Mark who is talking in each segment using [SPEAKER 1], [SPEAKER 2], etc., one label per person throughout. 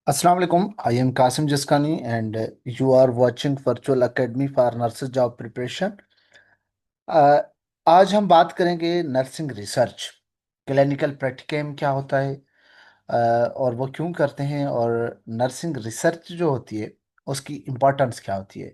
[SPEAKER 1] Assalamu alaikum. I am Kasim Jiskani and you are watching Virtual Academy for Nurses Job Preparation. Uh, आज हम बात करेंगे nursing research. Clinical practicum क्या होता है, और वो क्यों करते हैं, और नर्सिंग रिसर्च जो होती है उसकी इम्पोर्टेंस क्या होती है।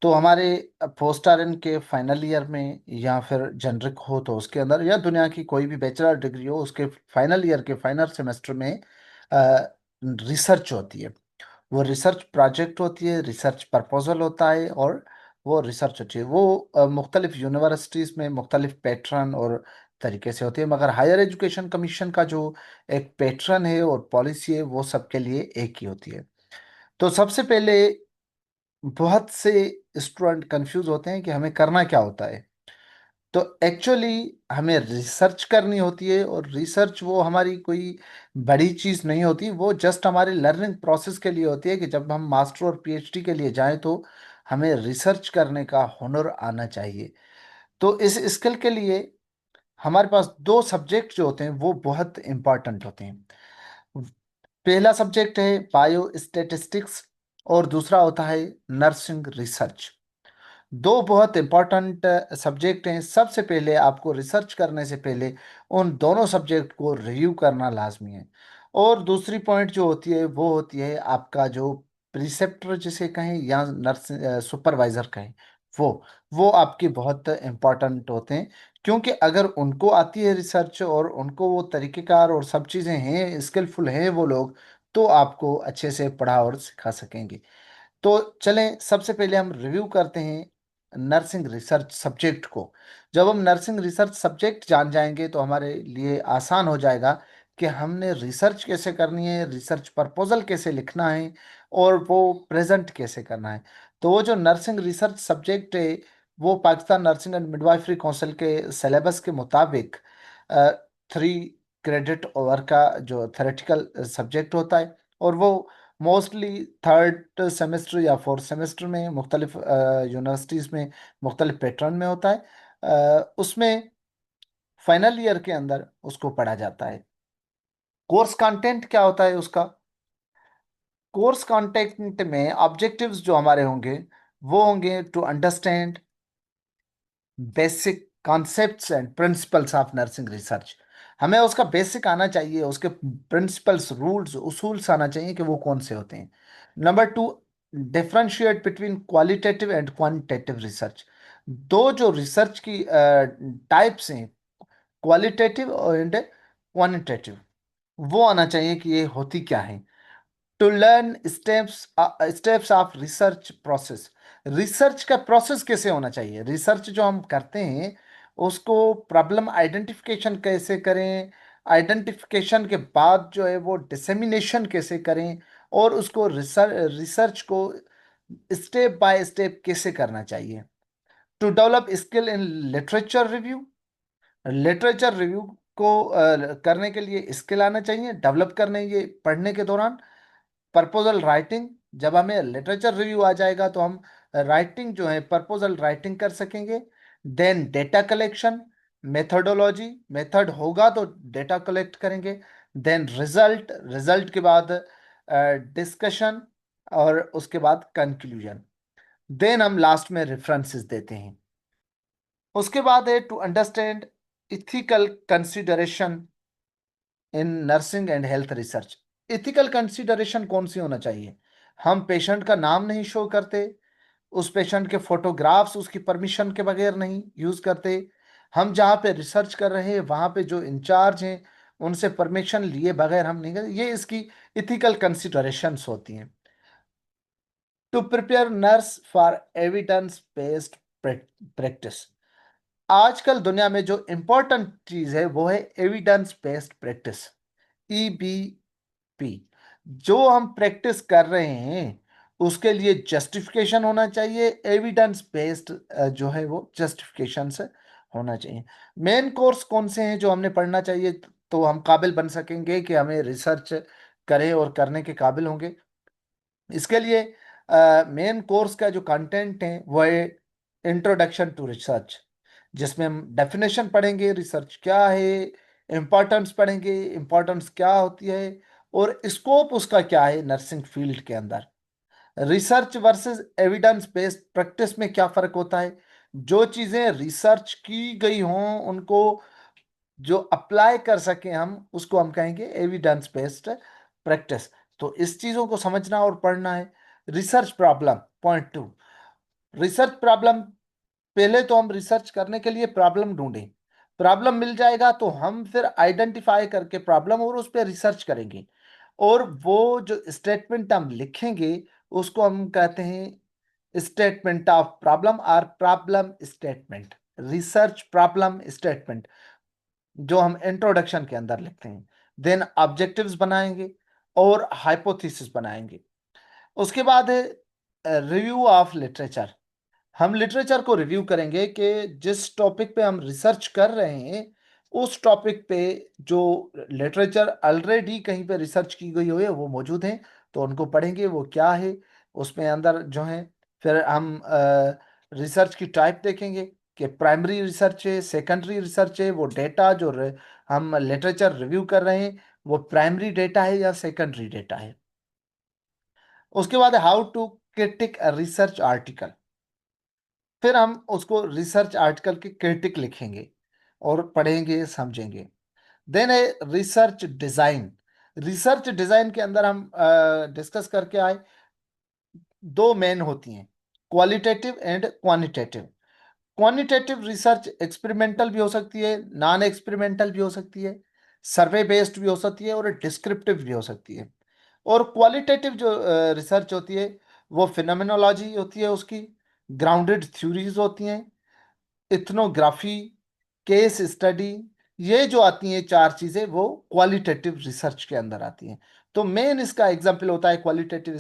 [SPEAKER 1] तो हमारे पोस्ट आरएन के फाइनल ईयर में या फिर जनरिक हो तो उसके अंदर, या दुनिया की कोई भी बैचलर डिग्री हो उसके फाइनल ईयर के फाइनल सेमेस्टर में रिसर्च होती है। वो रिसर्च प्रोजेक्ट होती है, रिसर्च प्रपोजल होता है, और वो रिसर्च होती है। वो मुख्तलिफ यूनिवर्सिटीज़ में मुख्तलिफ पैटर्न और तरीके से होती है, मगर हायर एजुकेशन कमीशन का जो एक पैटर्न है और पॉलिसी है वो सबके लिए एक ही होती है। तो सबसे पहले बहुत से स्टूडेंट कंफ्यूज होते हैं कि हमें करना क्या होता है। तो एक्चुअली हमें रिसर्च करनी होती है, और रिसर्च वो हमारी कोई बड़ी चीज़ नहीं होती, वो जस्ट हमारे लर्निंग प्रोसेस के लिए होती है कि जब हम मास्टर और पीएचडी के लिए जाएं तो हमें रिसर्च करने का हुनर आना चाहिए। तो इस स्किल के लिए हमारे पास दो सब्जेक्ट जो होते हैं वो बहुत इंपॉर्टेंट होते हैं। पहला सब्जेक्ट है बायो स्टैटिस्टिक्स और दूसरा होता है नर्सिंग रिसर्च। दो बहुत इंपॉर्टेंट सब्जेक्ट हैं। सबसे पहले आपको रिसर्च करने से पहले उन दोनों सब्जेक्ट को रिव्यू करना लाजमी है। और दूसरी पॉइंट जो होती है वो होती है आपका जो प्रिसेप्टर जिसे कहें या नर्स सुपरवाइजर कहें, वो वो आपके बहुत इंपॉर्टेंट होते हैं। क्योंकि अगर उनको आती है रिसर्च और उनको वो तरीक़ेकार और सब चीज़ें हैं, स्किलफुल हैं वो लोग, तो आपको अच्छे से पढ़ा और सिखा सकेंगे। तो चलें सबसे पहले हम रिव्यू करते हैं नर्सिंग रिसर्च सब्जेक्ट को। जब हम नर्सिंग रिसर्च सब्जेक्ट जान जाएंगे तो हमारे लिए आसान हो जाएगा कि हमने रिसर्च कैसे करनी है, रिसर्च प्रपोजल कैसे लिखना है, और वो प्रेजेंट कैसे करना है। तो वो जो नर्सिंग रिसर्च सब्जेक्ट है वो Pakistan nursing and midwifery council के सिलेबस के मुताबिक 3 क्रेडिट ओवर का जो थेरेटिकल सब्जेक्ट होता है, और वो मोस्टली थर्ड सेमेस्टर या फोर्थ सेमेस्टर में मुख्तलिफ यूनिवर्सिटीज़ में मुख्तलिफ पैटर्न में होता है। उसमें फाइनल ईयर के अंदर उसको पढ़ा जाता है। कोर्स कंटेंट क्या होता है उसका? कोर्स कंटेंट में ऑब्जेक्टिव्स जो हमारे होंगे वो होंगे to understand basic concepts and principles of nursing research. हमें उसका बेसिक आना चाहिए, उसके प्रिंसिपल्स, रूल्स, उसूल्स आना चाहिए कि वो कौन से होते हैं। Number 2, differentiate between qualitative and quantitative research. दो जो रिसर्च की टाइप्स हैं, क्वालिटेटिव एंड क्वांटिटेटिव, वो आना चाहिए कि ये होती क्या है। To learn steps of research process. Research का प्रोसेस कैसे होना चाहिए, रिसर्च जो हम करते हैं उसको प्रॉब्लम आइडेंटिफिकेशन कैसे करें, आइडेंटिफिकेशन के बाद जो है वो डिसेमिनेशन कैसे करें, और उसको रिसर्च रिसर्च को स्टेप बाय स्टेप कैसे करना चाहिए। To develop skill in literature review. Literature review को करने के लिए स्किल आना चाहिए, डेवलप करने ये पढ़ने के दौरान। प्रपोजल राइटिंग, जब हमें लिटरेचर रिव्यू आ जाएगा तो हम राइटिंग जो है प्रपोजल राइटिंग कर सकेंगे। Then data collection, methodology, method होगा तो डेटा कलेक्ट करेंगे। देन रिजल्ट, रिजल्ट के बाद डिस्कशन, और उसके बाद कंक्लूजन। देन हम लास्ट में रेफरेंसेस देते हैं। उसके बाद है to understand ethical consideration in nursing and health research. Ethical consideration कौन सी होना चाहिए? हम पेशेंट का नाम नहीं शो करते, उस पेशेंट के फोटोग्राफ्स उसकी परमिशन के बगैर नहीं यूज करते। हम जहाँ पे रिसर्च कर रहे हैं वहाँ पे जो इंचार्ज हैं उनसे परमिशन लिए बगैर हम नहीं करते। ये इसकी इथिकल कंसिडरेशंस होती हैं। To prepare nurse for evidence based practice. आजकल दुनिया में जो इम्पोर्टेंट चीज है वो है एविडेंस बेस्ड प्रैक्टिस, EBP। जो हम प्रैक्टिस कर रहे हैं उसके लिए जस्टिफिकेशन होना चाहिए, एविडेंस बेस्ड जो है वो जस्टिफिकेशन से होना चाहिए। मेन कोर्स कौन से हैं जो हमने पढ़ना चाहिए तो हम काबिल बन सकेंगे कि हमें रिसर्च करें और करने के काबिल होंगे। इसके लिए मेन कोर्स का जो कंटेंट है वो है इंट्रोडक्शन टू रिसर्च, जिसमें हम डेफिनेशन पढ़ेंगे रिसर्च क्या है, इम्पोर्टेंस पढ़ेंगे इम्पोर्टेंस क्या होती है, और स्कोप उसका क्या है नर्सिंग फील्ड के अंदर। Research versus evidence based practice में क्या फर्क होता है। जो चीजें रिसर्च की गई हों उनको जो अप्लाई कर सके हम उसको हम कहेंगे एविडेंस बेस्ड प्रैक्टिस। तो इस चीजों को समझना और पढ़ना है। Research problem point two. Research problem, पहले तो हम रिसर्च करने के लिए प्रॉब्लम ढूंढें। प्रॉब्लम मिल जाएगा तो हम फिर आइडेंटिफाई करके प्रॉब्लम और उस पर रिसर्च करेंगे। और वो जो स्टेटमेंट हम लिखेंगे उसको हम कहते हैं स्टेटमेंट ऑफ प्रॉब्लम और problem statement. Research problem statement जो हम इंट्रोडक्शन के अंदर लिखते हैं। देन ऑब्जेक्टिव्स बनाएंगे और हाइपोथेसिस बनाएंगे। उसके बाद है रिव्यू ऑफ लिटरेचर। हम लिटरेचर को रिव्यू करेंगे कि जिस टॉपिक पे हम रिसर्च कर रहे हैं उस टॉपिक पे जो लिटरेचर ऑलरेडी कहीं पे रिसर्च की गई हो है वो मौजूद है, तो उनको पढ़ेंगे वो क्या है उसमें अंदर जो है। फिर हम रिसर्च की टाइप देखेंगे कि प्राइमरी रिसर्च है, सेकेंडरी रिसर्च है, वो डेटा जो हम लिटरेचर रिव्यू कर रहे हैं वो प्राइमरी डेटा है या सेकेंडरी डेटा है। उसके बाद how to critique research article. फिर हम उसको रिसर्च आर्टिकल की क्रिटिक लिखेंगे और पढ़ेंगे समझेंगे। देन है रिसर्च डिजाइन। रिसर्च डिजाइन के अंदर हम डिस्कस करके आए दो मेन होती हैं, qualitative and quantitative. Quantitative research experimental भी हो सकती है, नॉन एक्सपेरिमेंटल भी हो सकती है, सर्वे बेस्ड भी हो सकती है और डिस्क्रिप्टिव भी हो सकती है। और क्वालिटेटिव जो रिसर्च होती है वो फिनोमेनोलॉजी होती है उसकी, ग्राउंडेड थ्योरीज होती हैं, इथनोग्राफी, केस स्टडी, ये जो आती हैं चार चीजें वो क्वालिटेटिव रिसर्च के अंदर आती हैं। तो मेन इसका एग्जाम्पल होता है क्वालिटेटिव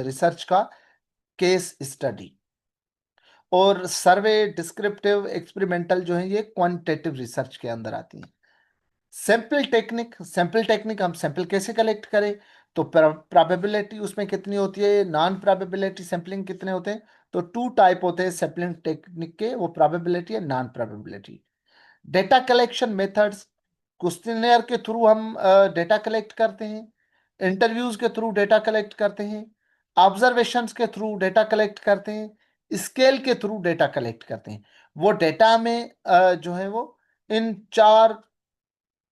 [SPEAKER 1] रिसर्च का केस स्टडी। और सर्वे, डिस्क्रिप्टिव, एक्सपेरिमेंटल जो है ये क्वांटिटेटिव रिसर्च के अंदर आती हैं। Sample technique. सैंपल टेक्निक हम सैंपल कैसे कलेक्ट करें, तो प्रोबेबिलिटी उसमें कितनी होती है, नॉन प्रोबेबिलिटी सैंपलिंग कितने होते हैं। तो टू टाइप होते हैं सैंपलिंग टेक्निक के, वो प्रोबेबिलिटी है non probability. Data collection methods. Questionnaire के थ्रू हम डेटा कलेक्ट करते हैं, इंटरव्यूज के थ्रू डेटा कलेक्ट करते हैं, ऑब्जर्वेशंस के थ्रू डेटा कलेक्ट करते हैं, स्केल के थ्रू डेटा कलेक्ट करते हैं। वो डेटा में जो है वो इन चार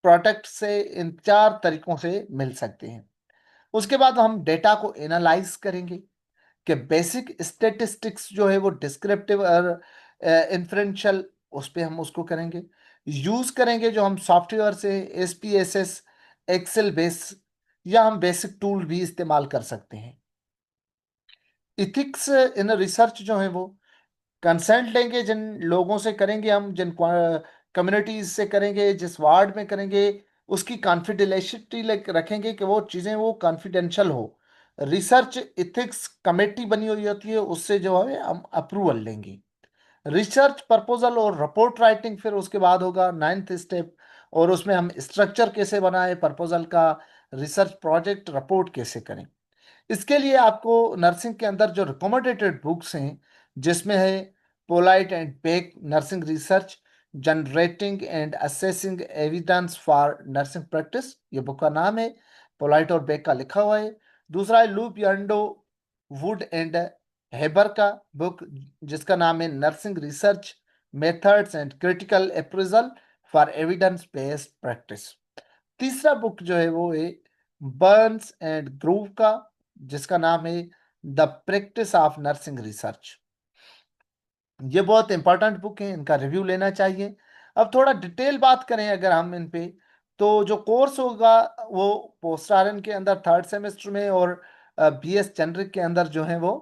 [SPEAKER 1] प्रोडक्ट से, इन चार तरीकों से मिल सकते हैं। उसके बाद हम डेटा को एनालाइज करेंगे कि बेसिक स्टेटिस्टिक्स जो है वो डिस्क्रिप्टिव और इन्फ्रेंशियल उस पे हम उसको करेंगे। यूज करेंगे जो हम सॉफ्टवेयर से एसपीएसएस, एक्सेल बेस, या हम बेसिक टूल भी इस्तेमाल कर सकते हैं। इथिक्स इन रिसर्च जो है वो कंसल्ट लेंगे जिन लोगों से करेंगे, हम जिन कम्युनिटीज से करेंगे, जिस वार्ड में करेंगे उसकी कॉन्फिडेंशियलिटी रखेंगे कि वो चीज़ें वो कॉन्फिडेंशियल हो। रिसर्च इथिक्स कमेटी बनी हुई होती है उससे जो है हम अप्रूवल लेंगे। रिसर्च प्रपोजल और रिपोर्ट राइटिंग फिर उसके बाद होगा नाइन्थ स्टेप, और उसमें हम स्ट्रक्चर कैसे बनाए प्रपोजल का, रिसर्च प्रोजेक्ट रिपोर्ट कैसे करें। इसके लिए आपको नर्सिंग के अंदर जो रिकमेंडेड बुक्स हैं जिसमें है Polit and Beck nursing research, generating and assessing evidence for nursing practice, ये बुक का नाम है, पोलाइट और बेक का लिखा हुआ है। दूसरा है लूप यंडो, वुड एंड हेबर का बुक जिसका नाम है nursing research methods and critical appraisal for evidence based practice. तीसरा बुक जो है वो है बर्न्स एंड ग्रूव का जिसका नाम है the practice of nursing research. ये बहुत इंपॉर्टेंट बुक है, इनका रिव्यू लेना चाहिए। अब थोड़ा डिटेल बात करें अगर हम इन पे, तो जो कोर्स होगा वो पोस्ट आरएन के अंदर थर्ड सेमेस्टर में और बीएस जेनरिक के अंदर जो है वो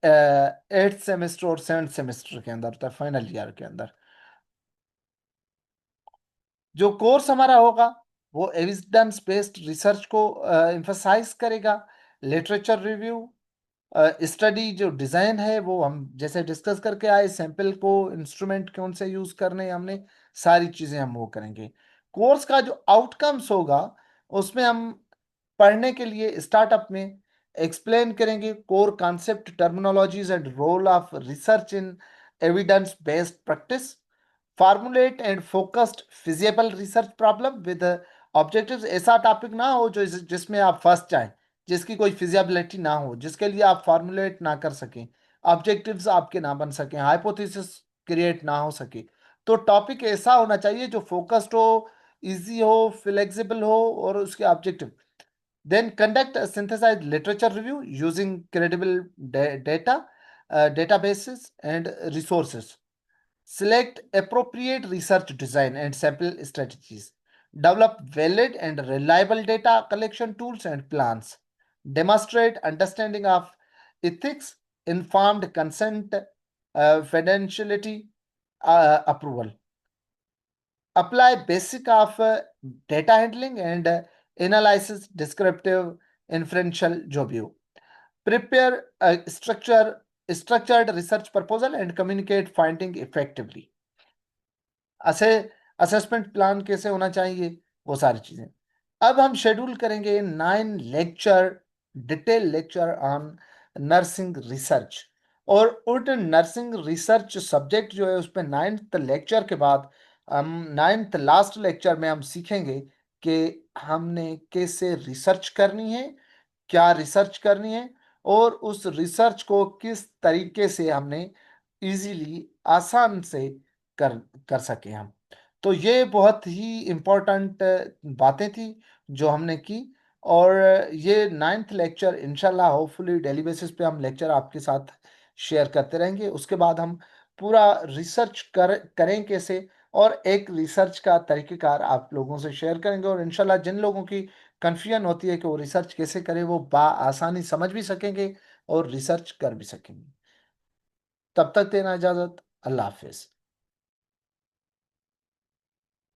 [SPEAKER 1] एट्थ सेमेस्टर और सेवेंथ सेमेस्टर के अंदर होता है, फाइनल ईयर के अंदर। जो कोर्स हमारा होगा वो एविडेंस बेस्ड रिसर्च को एम्फसाइज करेगा। लिटरेचर रिव्यू, स्टडी जो डिजाइन है वो हम जैसे डिस्कस करके आए, सैंपल को इंस्ट्रूमेंट कौन से यूज करने हैं हमने, सारी चीजें हम वो करेंगे। कोर्स का जो आउटकम्स होगा उसमें हम पढ़ने के लिए स्टार्टअप में एक्सप्लेन करेंगे core concept, terminologies and role of research in evidence based practice, formulate and focused feasible research problem with objectives ऐसा टॉपिक ना हो जो जिसमें आप फंस जाएं, जिसकी कोई फिजिबिलिटी ना हो, जिसके लिए आप फॉर्मुलेट ना कर सकें, ऑब्जेक्टिव्स आपके ना बन सकें, हाइपोथेसिस क्रिएट ना हो सके। तो टॉपिक ऐसा होना चाहिए जो फोकस्ड हो, इजी हो, फ्लेक्सिबल हो, और उसके objective. Then conduct a synthesized literature review using credible databases and resources. Select appropriate research design and sample strategies. Develop valid and reliable data collection tools and plans. Demonstrate understanding of ethics, informed consent, confidentiality, approval. Apply basic of data handling and analysis, descriptive, inferential जो भी हो. Prepare a structured research proposal and communicate finding effectively. असे assessment plan कैसे होना चाहिए, वो सारी चीजें। अब हम शेड्यूल करेंगे 9 lecture, detail lecture on nursing research. और उन नर्सिंग रिसर्च सब्जेक्ट जो है उस पर 9th लेक्चर के बाद हम 9th लास्ट लेक्चर में हम सीखेंगे कि हमने कैसे रिसर्च करनी है, क्या रिसर्च करनी है, और उस रिसर्च को किस तरीके से हमने इजीली, आसान से कर कर सके हम। तो ये बहुत ही इम्पोर्टेंट बातें थी जो हमने की। और ये 9th लेक्चर इंशाल्लाह होपफुली डेली बेसिस पे हम लेक्चर आपके साथ शेयर करते रहेंगे। उसके बाद हम पूरा रिसर्च करें कैसे, और एक रिसर्च का तरीकेकार आप लोगों से शेयर करेंगे। और इंशाल्लाह जिन लोगों की कन्फ्यूजन होती है कि वो रिसर्च कैसे करें, वो आसानी समझ भी सकेंगे और रिसर्च कर भी सकेंगे। तब तक देना इजाजत। अल्लाह हाफिज।